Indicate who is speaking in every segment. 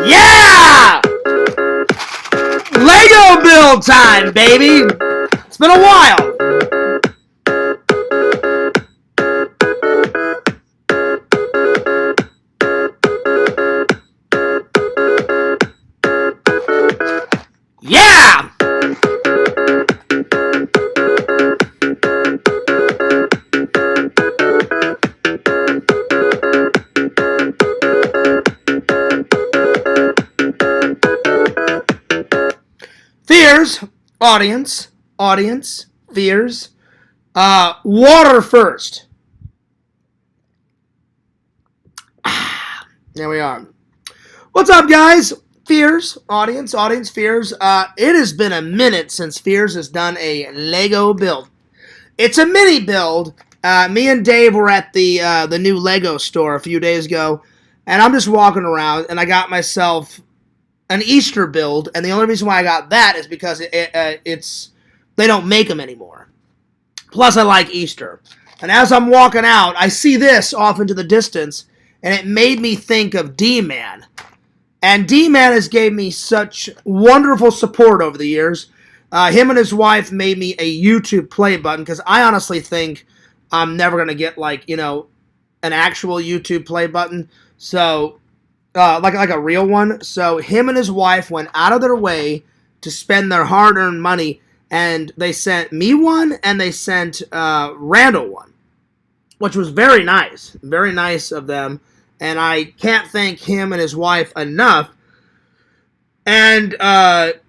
Speaker 1: Yeah! Lego build time, baby! It's been a while. Yeah! Fears, audience, fears. Water first. There we are. What's up, guys? Fears, audience, fears. It has been a minute since Fears has done a Lego build. It's a mini build. Me and Dave were at the new Lego store a few days ago, and I'm just walking around, and I got myself an Easter build, and the only reason why I got that is because it's they don't make them anymore. Plus, I like Easter. And as I'm walking out, I see this off into the distance, and it made me think of Dman. And Dman has gave me such wonderful support over the years. Him and his wife made me a YouTube play button, because I honestly think I'm never going to get, like, you know, an actual YouTube play button. So, like a real one. So him and his wife went out of their way to spend their hard-earned money, and they sent me one, and they sent Randall one, which was very nice of them, and I can't thank him and his wife enough. And so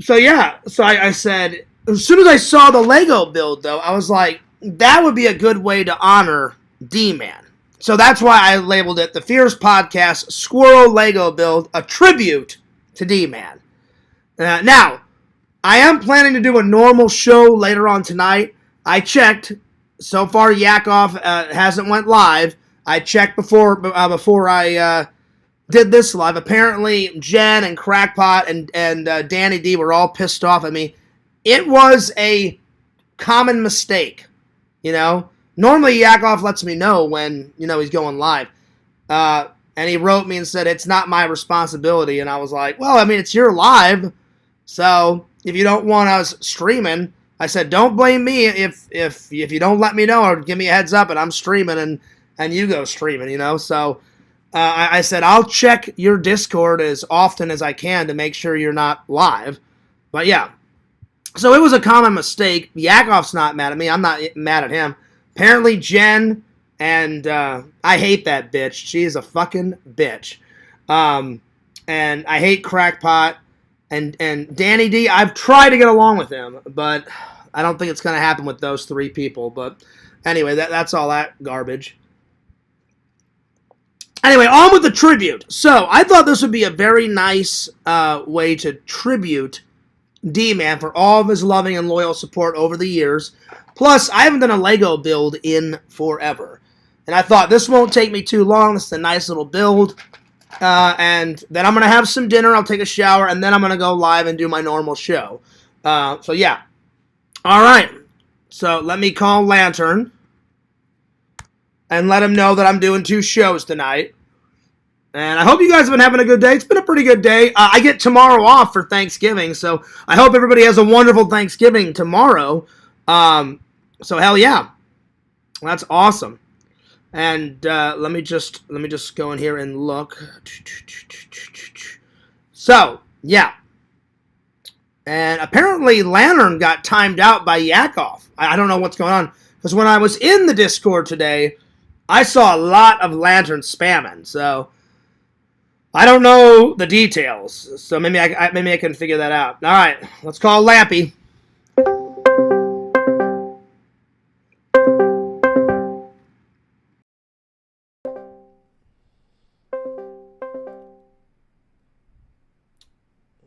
Speaker 1: I said, as soon as I saw the Lego build, though, I was like, that would be a good way to honor D-Man. So that's why I labeled it the Fears Podcast Squirrel Lego Build, a tribute to D-Man. Now, I am planning to do a normal show later on tonight. I checked. So far, Yakov hasn't went live. I checked before I did this live. Apparently, Jen and Crackpot and Danny D were all pissed off at me. It was a common mistake, you know. Normally, Yakov lets me know when, you know, he's going live. And he wrote me and said, it's not my responsibility. And I was like, well, I mean, it's your live. So if you don't want us streaming, I said, don't blame me if you don't let me know or give me a heads up and I'm streaming and you go streaming, you know. So I said, I'll check your Discord as often as I can to make sure you're not live. But yeah. So it was a common mistake. Yakov's not mad at me. I'm not mad at him. Apparently, Jen, and I hate that bitch. She is a fucking bitch. And I hate Crackpot. And Danny D, I've tried to get along with him, but I don't think it's going to happen with those three people. But anyway, that's all that garbage. Anyway, on with the tribute. So, I thought this would be a very nice way to tribute D-Man for all of his loving and loyal support over the years. Plus, I haven't done a Lego build in forever. And I thought, this won't take me too long. This is a nice little build. And then I'm going to have some dinner. I'll take a shower. And then I'm going to go live and do my normal show. So, yeah. All right. So, let me call Lantern. And let him know that I'm doing 2 shows tonight. And I hope you guys have been having a good day. It's been a pretty good day. I get tomorrow off for Thanksgiving. So, I hope everybody has a wonderful Thanksgiving tomorrow. So hell yeah, that's awesome. And let me just go in here and look. So yeah, and apparently Lantern got timed out by Yakov. I don't know what's going on, because when I was in the Discord today, I saw a lot of Lantern spamming. So I don't know the details. So maybe I can figure that out. All right, let's call Lappy.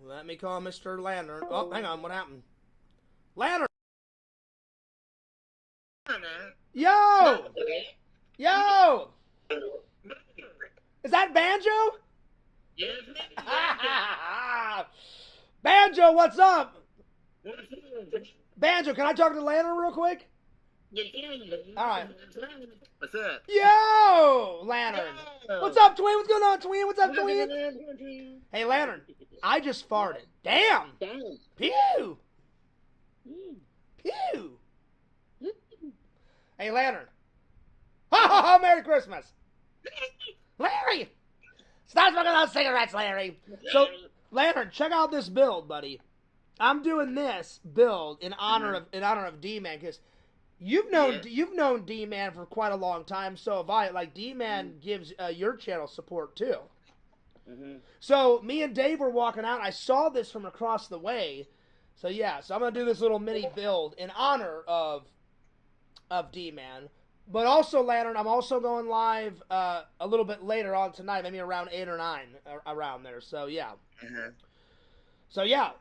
Speaker 1: Let me call Mr. Lantern. Oh, hang on. What happened? Lantern! Yo! Yo! Is that Banjo?
Speaker 2: Yes.
Speaker 1: Banjo, what's up? Banjo, can I talk to Lantern real quick? All right.
Speaker 2: What's up?
Speaker 1: Yo, Lantern.
Speaker 2: Yo.
Speaker 1: What's up, Twin? What's going on, Twin? What's up, Twin? Hey, Lantern. I just farted. Damn. Pew. Pew. Hey, Lantern. Ha ha ha! Merry Christmas. Larry. Stop smoking those cigarettes, Larry. So, Lantern, check out this build, buddy. I'm doing this build in honor of Dman, because you've known Dman for quite a long time. So have I. Like, Dman gives your channel support too. So me and Dave were walking out. I saw this from across the way. So yeah, so I'm gonna do this little mini build in honor of Dman. But also, Lantern, I'm also going live a little bit later on tonight, maybe around 8 or 9, around there. So yeah. So yeah.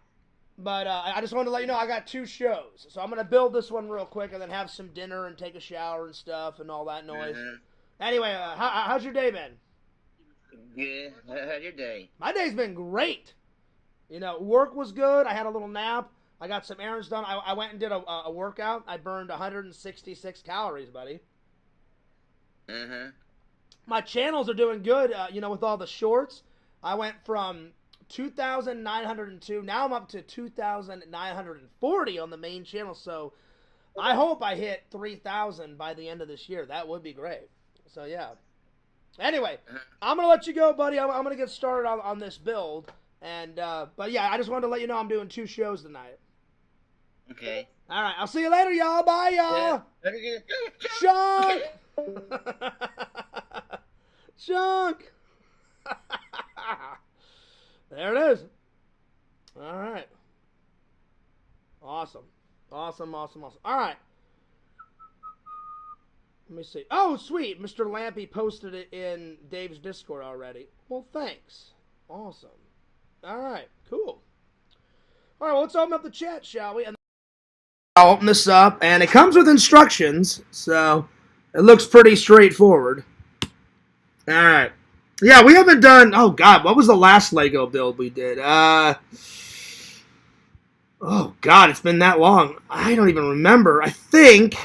Speaker 1: But I just wanted to let you know I got 2 shows. So I'm going to build this one real quick and then have some dinner and take a shower and stuff and all that noise. Anyway, how's your day been?
Speaker 2: Good. How's your day?
Speaker 1: My day's been great. You know, work was good. I had a little nap. I got some errands done. I went and did a workout. I burned 166 calories, buddy. My channels are doing good, you know, with all the shorts. I went from 2,902. Now I'm up to 2,940 on the main channel. So I hope I hit 3,000 by the end of this year. That would be great. So yeah. Anyway, I'm gonna let you go, buddy. I'm gonna get started on this build. And but yeah, I just wanted to let you know I'm doing 2 shows tonight.
Speaker 2: Okay.
Speaker 1: All right. I'll see you later, y'all. Bye, y'all.
Speaker 2: Yeah.
Speaker 1: Shunk. Shunk. There it is. All right. Awesome. Awesome. All right. Let me see. Oh, sweet. Mr. Lampy posted it in Dave's Discord already. Well, thanks. Awesome. All right. Cool. All right. Well, let's open up the chat, shall we? And I'll open this up, and it comes with instructions, so it looks pretty straightforward. All right. Yeah, we haven't done... Oh, God, what was the last Lego build we did? Oh, God, it's been that long. I don't even remember. I think...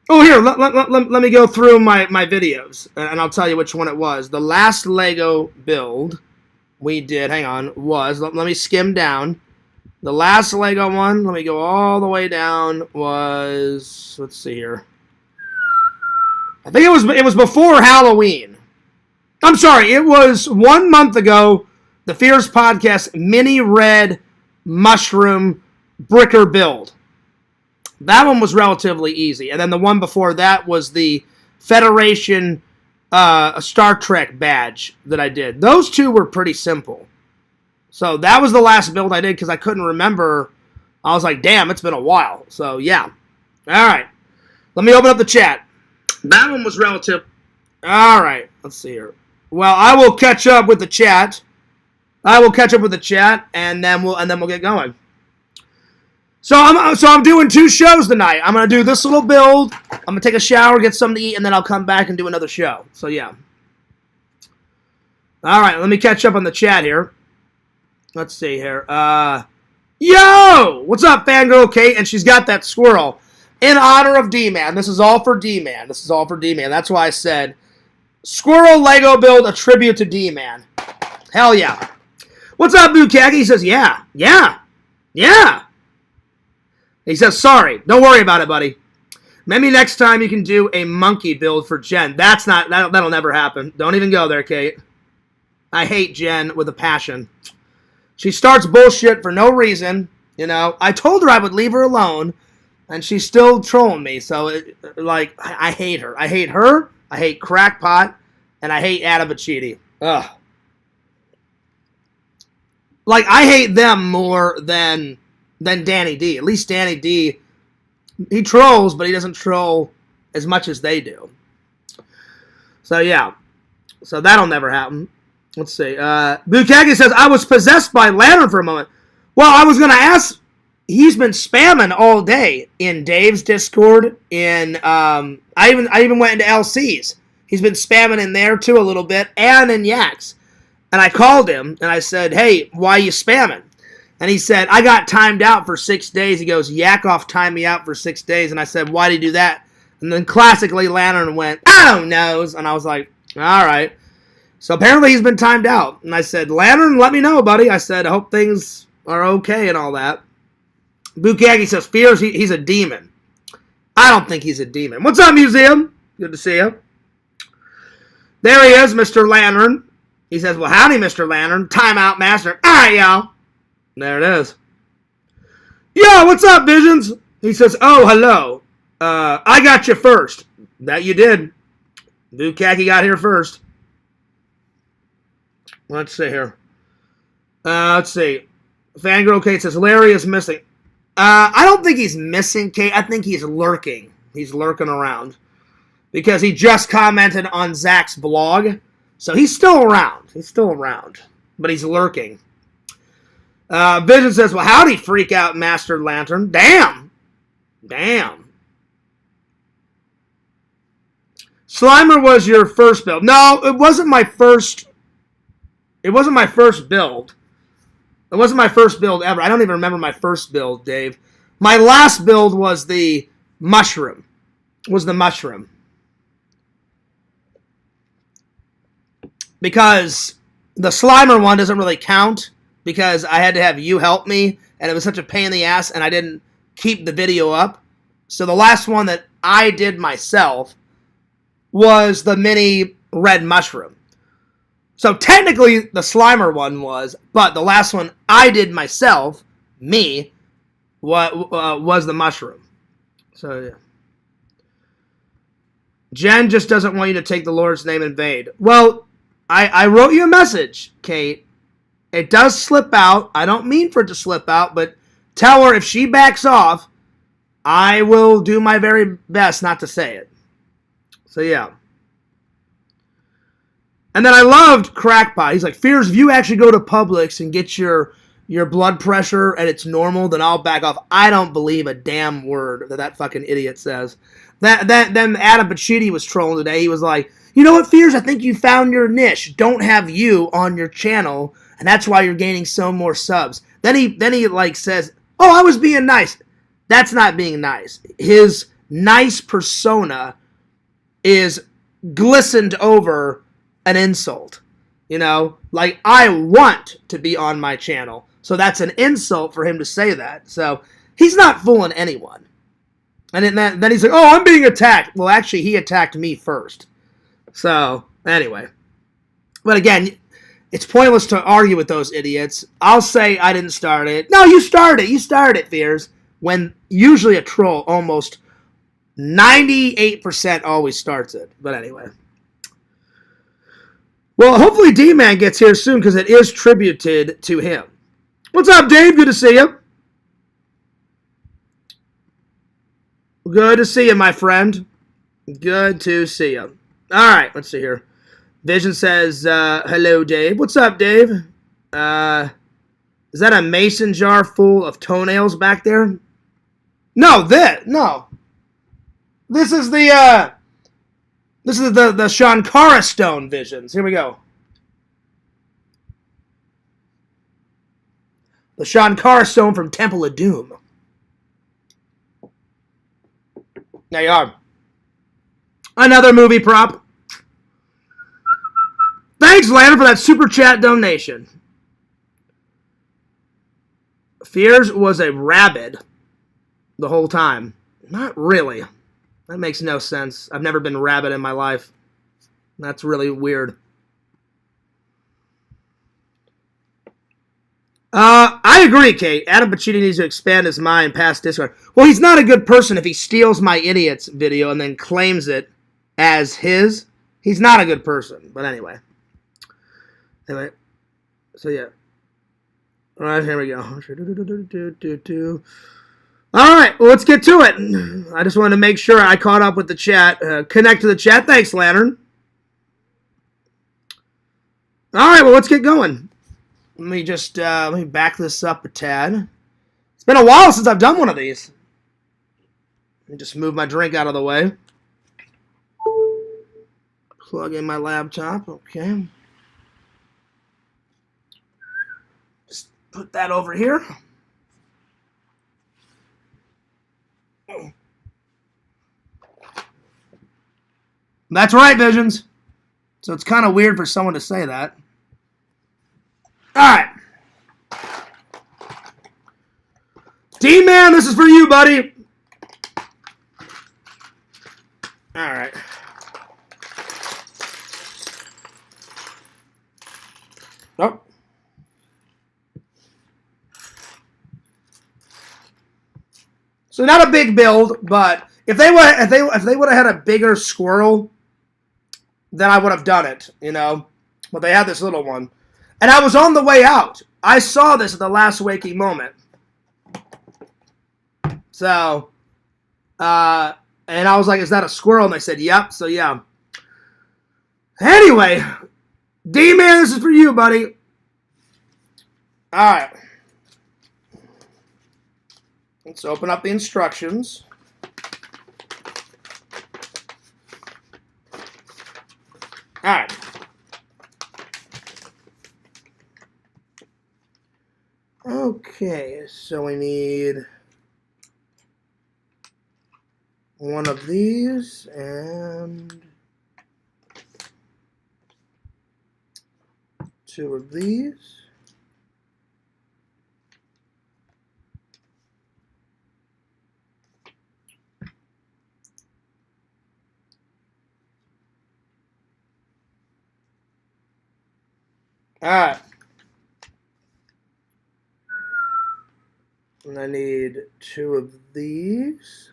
Speaker 1: Oh, here, let me go through my videos, and I'll tell you which one it was. The last Lego build we did, hang on, was... Let me skim down. The last Lego one, let me go all the way down, was... Let's see here. I think it was before Halloween. I'm sorry, it was 1 month ago, the Fierce Podcast Mini Red Mushroom Bricker build. That one was relatively easy. And then the one before that was the Federation Star Trek badge that I did. Those 2 were pretty simple. So that was the last build I did because I couldn't remember. I was like, damn, it's been a while. So, yeah. All right. Let me open up the chat. That one was relative. All right. Let's see here. Well, I will catch up with the chat. And then we'll get going. So I'm doing 2 shows tonight. I'm gonna do this little build. I'm gonna take a shower, get something to eat, and then I'll come back and do another show. So yeah. All right, let me catch up on the chat here. Let's see here. Yo, what's up, Fangirl Kate? And she's got that squirrel in honor of Dman. This is all for Dman. That's why I said. Squirrel Lego build, a tribute to Dman. Hell yeah. What's up, Bukaki? He says, yeah. He says, sorry. Don't worry about it, buddy. Maybe next time you can do a monkey build for Jen. That'll never happen. Don't even go there, Kate. I hate Jen with a passion. She starts bullshit for no reason. You know, I told her I would leave her alone, and she's still trolling me. So, I hate her. I hate her. I hate Crackpot, and I hate Adabachiti. Ugh. Like, I hate them more than Danny D. At least Danny D, he trolls, but he doesn't troll as much as they do. So, yeah. So, that'll never happen. Let's see. Bukagi says, I was possessed by Lantern for a moment. Well, I was going to ask... He's been spamming all day in Dave's Discord. I even went into LC's. He's been spamming in there too a little bit, and in Yak's. And I called him and I said, "Hey, why are you spamming?" And he said, I got timed out for 6 days. He goes, Yakov timed me out for 6 days. And I said, why did he do that? And then classically, Lantern went, I don't know. And I was like, all right. So apparently he's been timed out. And I said, Lantern, let me know, buddy. I said, I hope things are okay and all that. Bukaki says, Fears, he's a demon. I don't think he's a demon. What's up, Museum? Good to see you. There he is, Mr. Lantern. He says, well, howdy, Mr. Lantern. Timeout master. All right, y'all. There it is. Yo, what's up, Visions? He says, oh, hello. I got you first. That you did. Bukaki got here first. Let's see here. Let's see. Fangirl Kate says, Larry is missing. I don't think he's missing, Kate. I think he's lurking. He's lurking around. Because he just commented on Zach's blog. So he's still around. He's still around. But he's lurking. Vision says, well, howdy, freak out, Master Lantern. Damn. Damn. Slimer was your first build. No, it wasn't my first. It wasn't my first build. It wasn't my first build ever. I don't even remember my first build, Dave. My last build was the mushroom. Was the mushroom. Because the Slimer one doesn't really count. Because I had to have you help me. And it was such a pain in the ass. And I didn't keep the video up. So the last one that I did myself was the mini red mushroom. So technically the Slimer one was, but the last one I did myself, me, was the mushroom. So yeah. Jen just doesn't want you to take the Lord's name in vain. Well, I wrote you a message, Kate. It does slip out. I don't mean for it to slip out, but tell her if she backs off, I will do my very best not to say it. So yeah. And then I loved Crackpot. He's like, Fears, if you actually go to Publix and get your blood pressure and it's normal, then I'll back off. I don't believe a damn word that fucking idiot says. Then Adam Pacitti was trolling today. He was like, you know what, Fears? I think you found your niche. Don't have you on your channel, and that's why you're gaining so more subs. Then he like says, oh, I was being nice. That's not being nice. His nice persona is glistened over an insult. You know, like, I want to be on my channel. So that's an insult for him to say that. So he's not fooling anyone. And then he's like, oh, I'm being attacked. Well, actually, he attacked me first. So, anyway. But again, it's pointless to argue with those idiots. I'll say I didn't start it. No, you started it. You started it, Fears. When usually a troll almost 98% always starts it. But anyway. Well, hopefully Dman gets here soon because it is tributed to him. What's up, Dave? Good to see you. Good to see you, my friend. Good to see you. All right, let's see here. Vision says, hello, Dave. What's up, Dave? Is that a mason jar full of toenails back there? No, no. This is the Shankara stone visions. Here we go. The Shankara stone from Temple of Doom. There you are. Another movie prop. Thanks, Landon, for that super chat donation. Fears was a rabid the whole time. Not really. That makes no sense. I've never been rabid in my life. That's really weird. I agree, Kate. Adam Pacitti needs to expand his mind past Discord. Well, he's not a good person if he steals my idiots video and then claims it as his. He's not a good person. But anyway. So yeah. All right, here we go. All right, well, let's get to it. I just wanted to make sure I caught up with the chat. Connect to the chat. Thanks, Lantern. All right, well, let's get going. Let me back this up a tad. It's been a while since I've done one of these. Let me just move my drink out of the way. Plug in my laptop. Okay. Just Put that over here. That's right, Visions. So it's kind of weird for someone to say that. All right. Dman, this is for you, buddy. All right. Oh. So not a big build, but if they would have had a bigger squirrel, then I would have done it, you know. But they had this little one, and I was on the way out. I saw this at the last waking moment. So, and I was like, "Is that a squirrel?" And they said, "Yep." So yeah. Anyway, D-Man, this is for you, buddy. All right. Let's open up the instructions. All right. Okay, so we need one of these and two of these. All right. And I need two of these.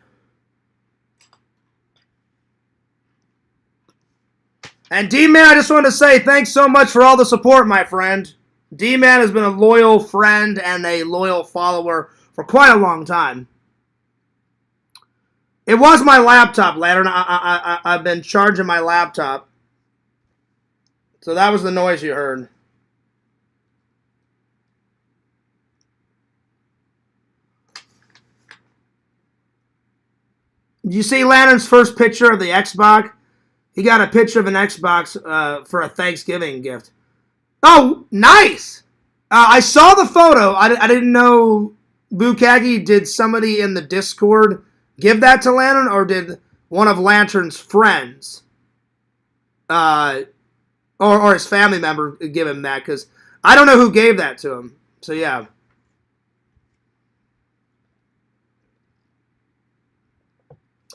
Speaker 1: And D-Man, I just want to say thanks so much for all the support, my friend. D-Man has been a loyal friend and a loyal follower for quite a long time. It was my laptop, Lantern. I've been charging my laptop. So that was the noise you heard. Did you see Lantern's first picture of the Xbox? He got a picture of an Xbox for a Thanksgiving gift. Oh, nice! I saw the photo. I didn't know Bukagi. Did somebody in the Discord give that to Lantern, or did one of Lantern's friends, or his family member give him that? Because I don't know who gave that to him. So yeah.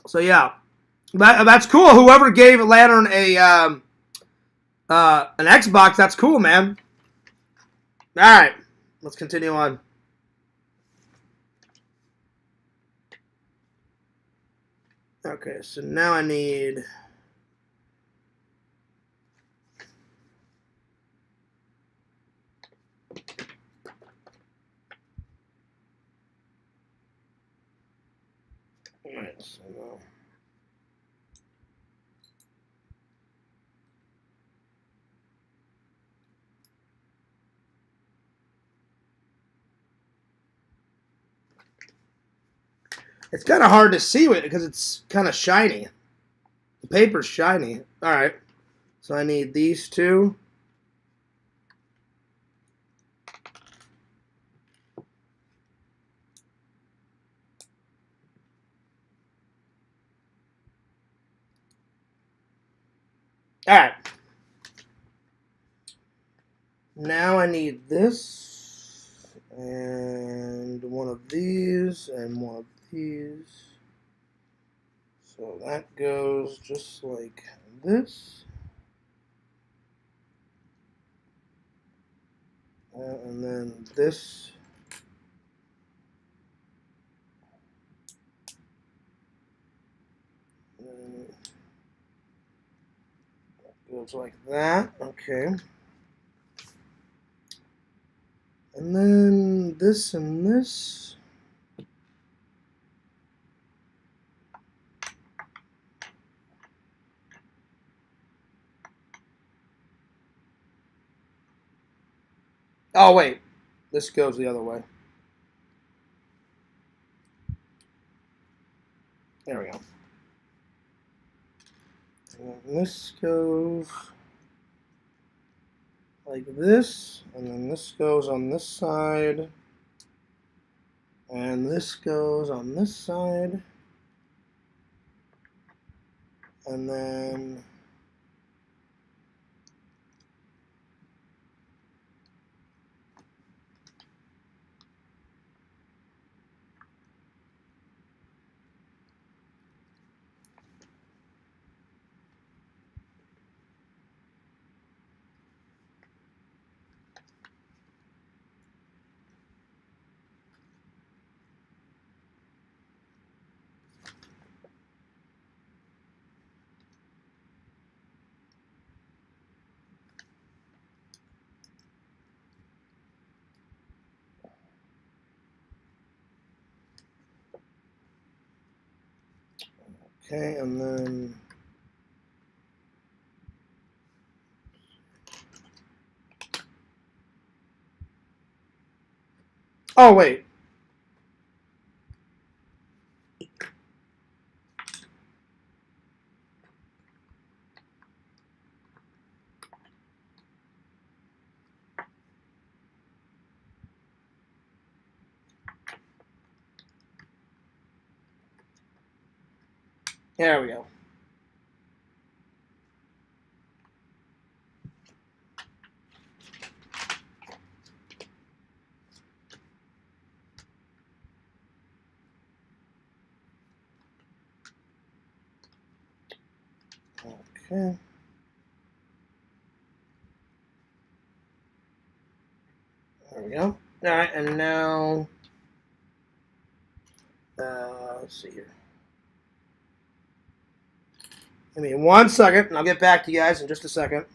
Speaker 1: So yeah, that's cool. Whoever gave Lantern an Xbox, that's cool, man. All right, let's continue on. Okay, so now I need. All right, so now. It's kind of hard to see it because it's kind of shiny. The paper's shiny. All right. So I need these two. All right. Now I need this and one of these and one of these. So that goes just like this. And then this. Goes like that. Okay. And then this and this. Oh, wait. This goes the other way. There we go. And this goes like this, and then this goes on this side, and this goes on this side, and then okay, and then oh wait. There we go. Okay. There we go. All right, and now, let's see here. Give me 1 second, and I'll get back to you guys in just a second.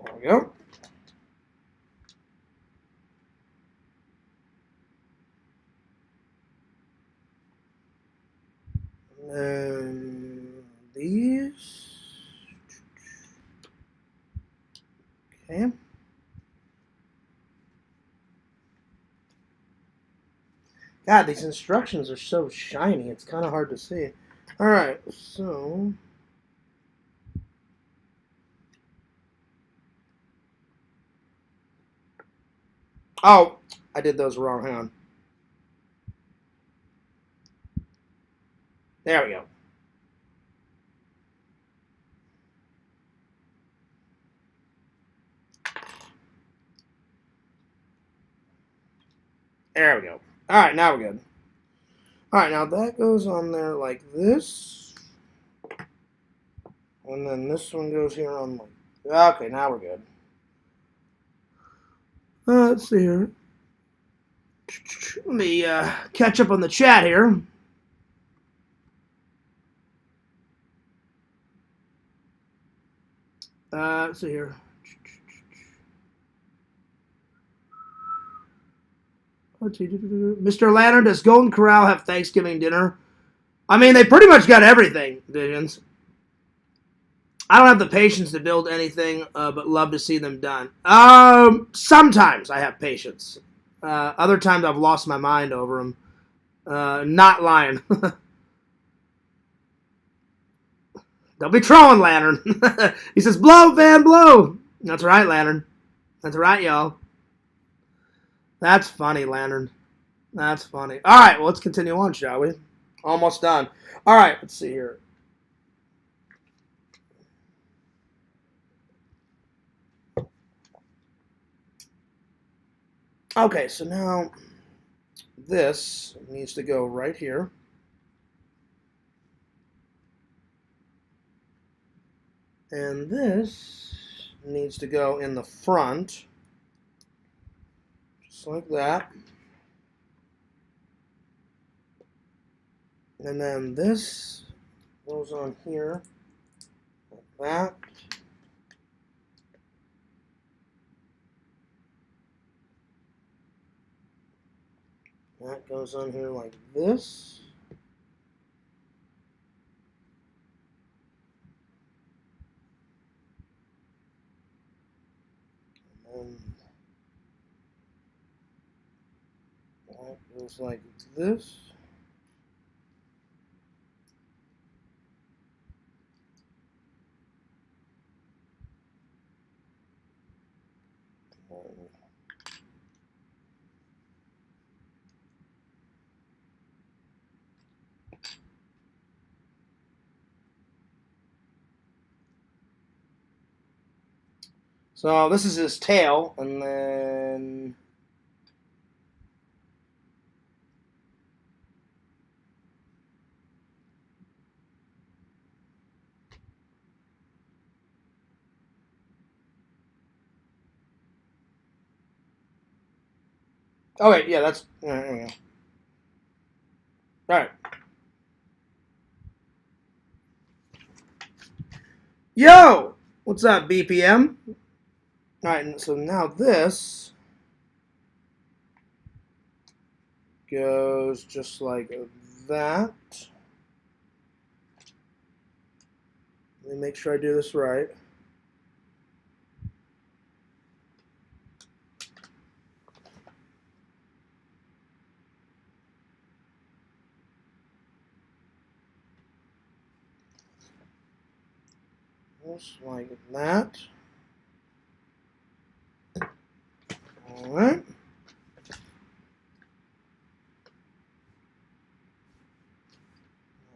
Speaker 1: There we go. And these. Okay. God, these instructions are so shiny. It's kind of hard to see. All right, so. Oh, I did those wrong. Hang on. There we go. There we go. All right, now we're good. All right, now that goes on there like this. And then this one goes here on like... Okay, now we're good. Let's see here. Let me catch up on the chat here. Let's see here. Mr. Lantern, does Golden Corral have Thanksgiving dinner? I mean, they pretty much got everything, Visions. I don't have the patience to build anything, but love to see them done. Sometimes I have patience. Other times I've lost my mind over them. Not lying. Don't be trolling, Lantern. He says, blow, Van, blow. That's right, Lantern. That's right, y'all. That's funny, Lantern. That's funny. All right, well, let's continue on, shall we? Almost done. All right, let's see here. Okay, so now this needs to go right here. And this needs to go in the front, just like that. And then this goes on here, like that. That goes on here like this. And then that goes like this. So this is his tail, and then oh wait, yeah, that's there we go. All right. Yo, what's up, BPM? All right, and so now this goes just like that. Let me make sure I do this right. Just like that. All right.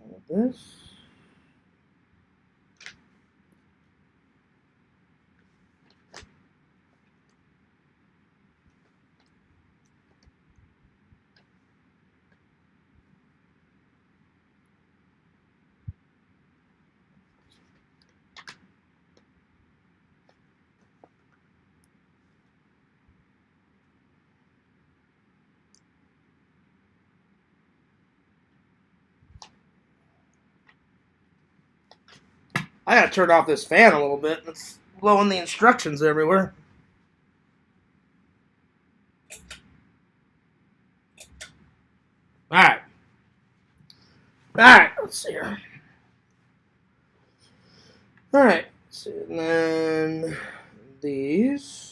Speaker 1: All this. I gotta turn off this fan a little bit. It's blowing the instructions everywhere. All right. All right. Let's see here. All right. Let's see. And then these.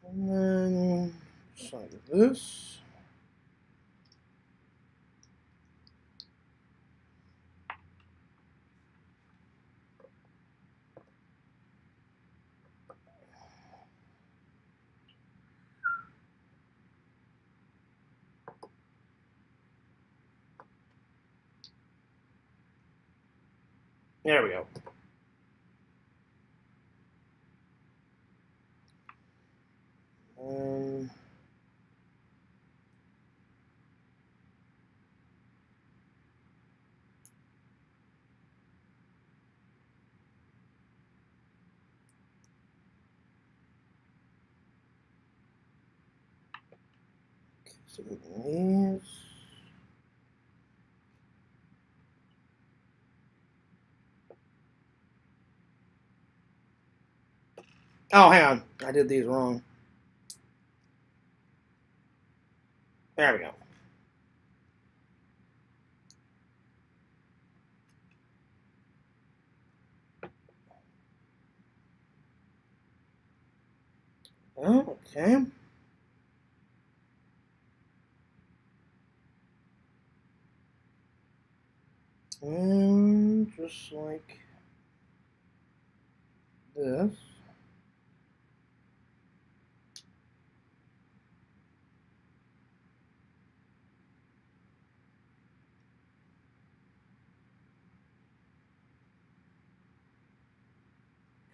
Speaker 1: And then just like this. There we go. So these. Oh, hang on. I did these wrong. There we go. Okay. And just like this.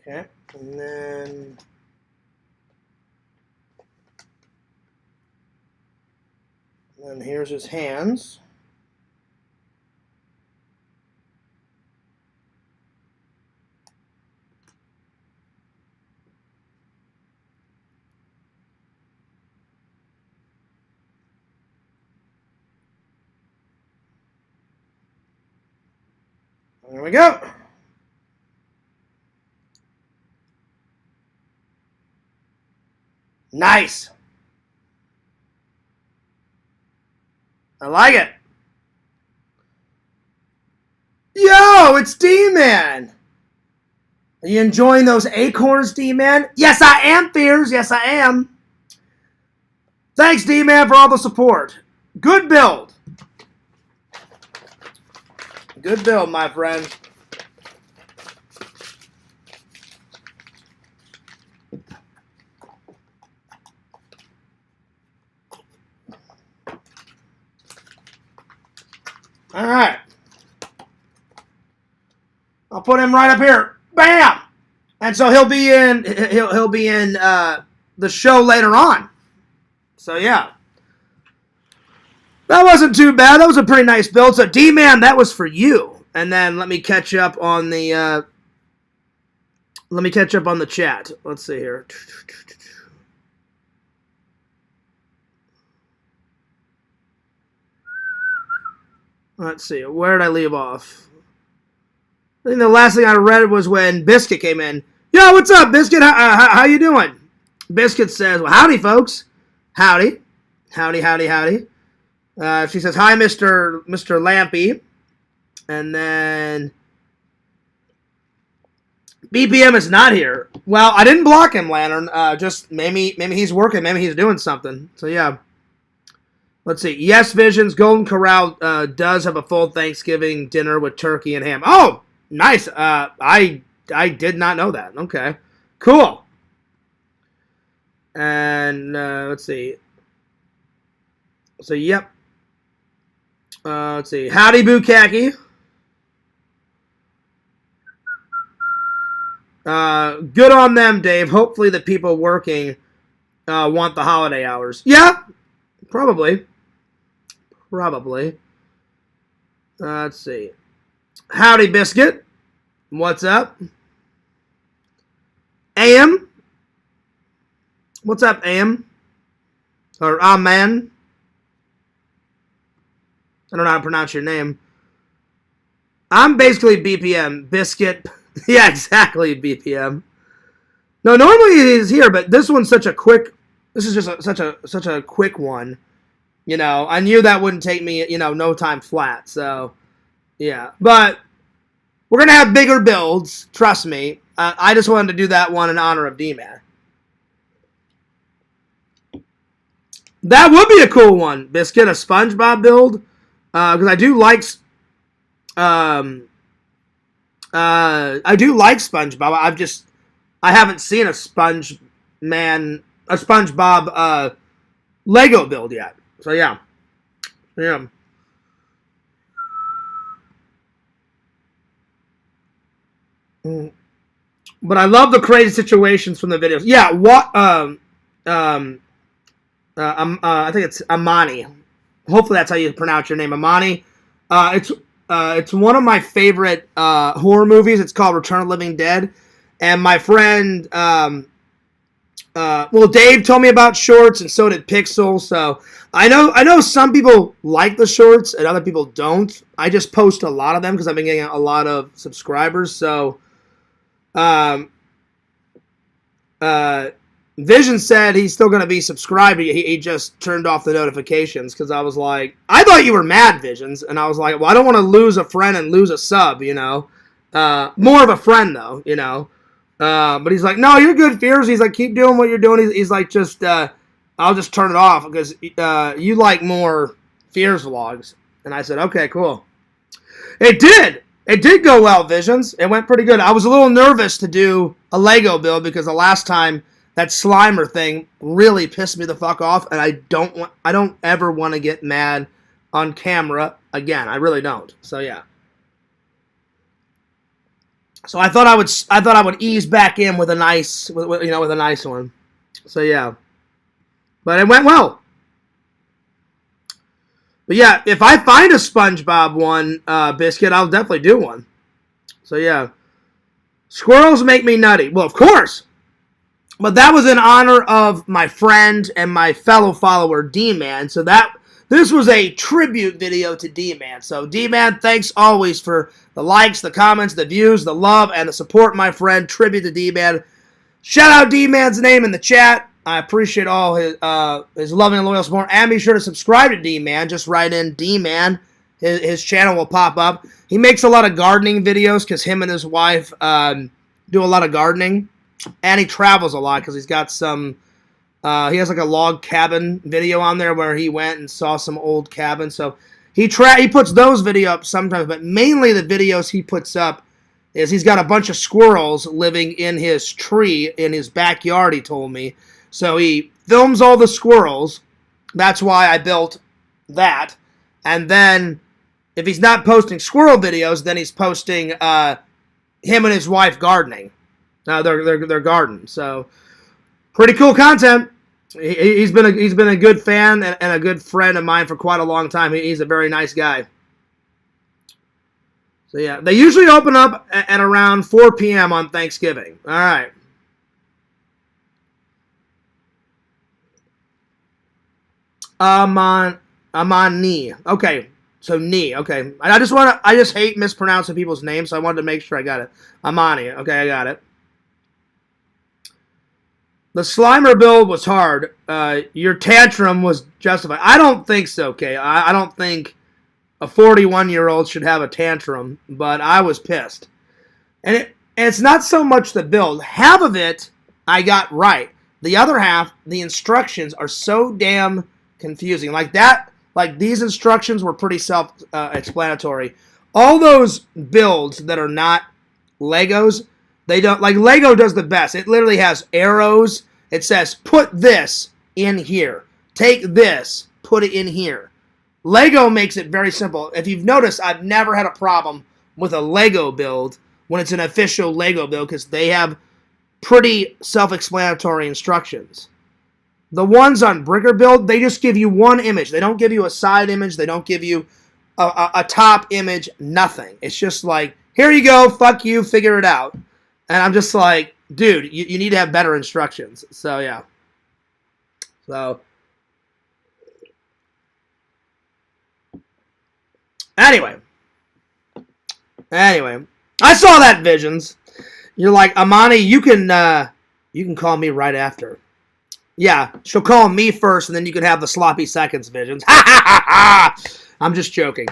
Speaker 1: Okay. And then here's his hands. There we go. Nice. I like it. Yo, it's D-Man. Are you enjoying those acorns, D-Man? Yes, I am, Fears. Yes, I am. Thanks, D-Man, for all the support. Good build. Good build, my friend. All right. I'll put him right up here. Bam! And so he'll be in the show later on. So yeah. That wasn't too bad. That was a pretty nice build. So D-Man, that was for you. And then let me catch up on the chat. Let's see here. Let's see. Where did I leave off? I think the last thing I read was when Biscuit came in. Yo, what's up, Biscuit? How you doing? Biscuit says, well, howdy, folks. Howdy. Howdy, howdy, howdy. She says, hi, Mr. Lampy. And then BPM is not here. Well, I didn't block him, Lantern. Just maybe he's working. Maybe he's doing something. So, yeah. Let's see. Yes, Visions. Golden Corral does have a full Thanksgiving dinner with turkey and ham. Oh, nice. I did not know that. Okay. Cool. And let's see. So, yep. Let's see. Howdy, Bukaki. Good on them, Dave. Hopefully the people working want the holiday hours. Yeah, probably. Probably. Let's see. Howdy, Biscuit. What's up? AM. What's up, AM? Or Amen. I don't know how to pronounce your name. I'm basically BPM. Biscuit. Yeah, exactly, BPM. No, normally he's here, but this one's such a quick. This is just such a quick one. You know, I knew that wouldn't take me, no time flat. So, yeah. But we're going to have bigger builds. Trust me. I just wanted to do that one in honor of D-Man. That would be a cool one. Biscuit, a SpongeBob build. Because I do like SpongeBob. I haven't seen a SpongeBob Lego build yet. So yeah. Yeah. But I love the crazy situations from the videos. Yeah, I think it's Amani. Hopefully that's how you pronounce your name, Amani. It's one of my favorite horror movies. It's called Return of the Living Dead. And my friend, Dave told me about shorts, and so did Pixel. So I know some people like the shorts and other people don't. I just post a lot of them because I've been getting a lot of subscribers. So, Vision said he's still going to be subscribed. He just turned off the notifications because I was like, I thought you were mad, Visions. And I was like, well, I don't want to lose a friend and lose a sub, More of a friend, though, But he's like, no, you're good, Fears. He's like, keep doing what you're doing. He's like, I'll just turn it off because you like more Fears vlogs. And I said, okay, cool. It did. It did go well, Visions. It went pretty good. I was a little nervous to do a Lego build because the last time that Slimer thing really pissed me the fuck off, and I don't ever want to get mad on camera again. I really don't. So yeah. So I thought I would ease back in with a nice one. So yeah. But it went well. But yeah, if I find a SpongeBob one, Biscuit, I'll definitely do one. So yeah. Squirrels make me nutty. Well, of course. But that was in honor of my friend and my fellow follower, D-Man. So that This was a tribute video to Dman. So, Dman, thanks always for the likes, the comments, the views, the love, and the support, my friend. Tribute to Dman. Shout out Dman's name in the chat. I appreciate all his loving and loyal support. And be sure to subscribe to Dman. Just write in Dman. His channel will pop up. He makes a lot of gardening videos because him and his wife do a lot of gardening. And he travels a lot because he's got some... he has like a log cabin video on there where he went and saw some old cabins. So he puts those videos up sometimes, but mainly the videos he puts up is he's got a bunch of squirrels living in his tree in his backyard, he told me. So he films all the squirrels. That's why I built that. And then if he's not posting squirrel videos, then he's posting him and his wife gardening. Their garden. So pretty cool content. He's been a good fan and a good friend of mine for quite a long time. He's a very nice guy. So yeah, they usually open up at around 4 p.m. on Thanksgiving. All right. I'm on knee. Okay, so knee. Okay, I just hate mispronouncing people's names, so I wanted to make sure I got it. Amani. Okay, I got it. The Slimer build was hard. Your tantrum was justified. I don't think so, okay? I don't think a 41-year-old should have a tantrum, but I was pissed. And it's not so much the build. Half of it I got right. The other half, the instructions are so damn confusing. Like these instructions were pretty self-explanatory. All those builds that are not Legos, they don't, like Lego does the best. It literally has arrows. It says, put this in here. Take this, put it in here. Lego makes it very simple. If you've noticed, I've never had a problem with a Lego build when it's an official Lego build because they have pretty self-explanatory instructions. The ones on Bricker Build, they just give you one image. They don't give you a side image. They don't give you a top image, nothing. It's just like, here you go, fuck you, figure it out. And I'm just like, dude, you need to have better instructions. So, yeah. So, Anyway, I saw that, Visions. You're like, Amani, you can call me right after. Yeah, she'll call me first, and then you can have the sloppy seconds, Visions. Ha ha ha ha! I'm just joking.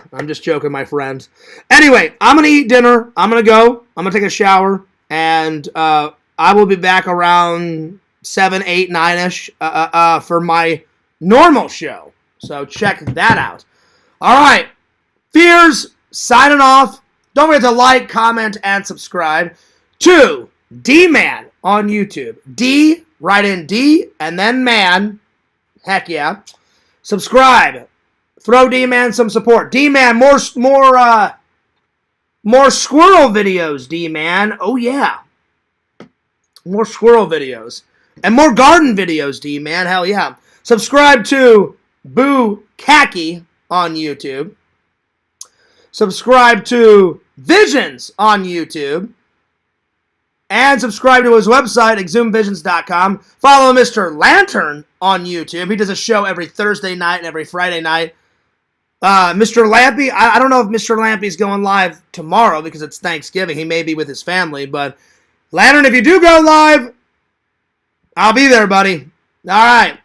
Speaker 1: My friends. Anyway, I'm gonna eat dinner. I'm gonna go. I'm gonna take a shower, and I will be back around 7, 8, 9-ish for my normal show. So check that out. All right. Fears, signing off. Don't forget to like, comment, and subscribe to Dman on YouTube. D, write in D, and then man. Heck yeah. Subscribe. Throw Dman some support. Dman, more squirrel videos, Dman. Oh, yeah. More squirrel videos. And more garden videos, Dman. Hell yeah. Subscribe to Boo Khaki on YouTube. Subscribe to Visions on YouTube. And subscribe to his website, exhumvisions.com. Follow Mr. Lantern on YouTube. He does a show every Thursday night and every Friday night. Mr. Lampy, I don't know if Mr. Lampy's going live tomorrow because it's Thanksgiving. He may be with his family. But, Lantern, if you do go live, I'll be there, buddy. All right.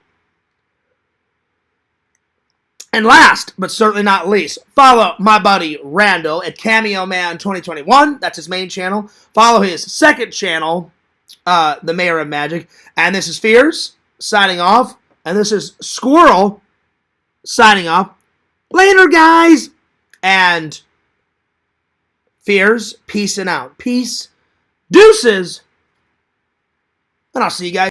Speaker 1: And last, but certainly not least, follow my buddy Randall at Cameo Man 2021. That's his main channel. Follow his second channel, The Mayor of Magic. And this is Fears, signing off. And this is Squirrel, signing off. Later, guys. And Fears, peacing out. Peace, deuces. And I'll see you guys.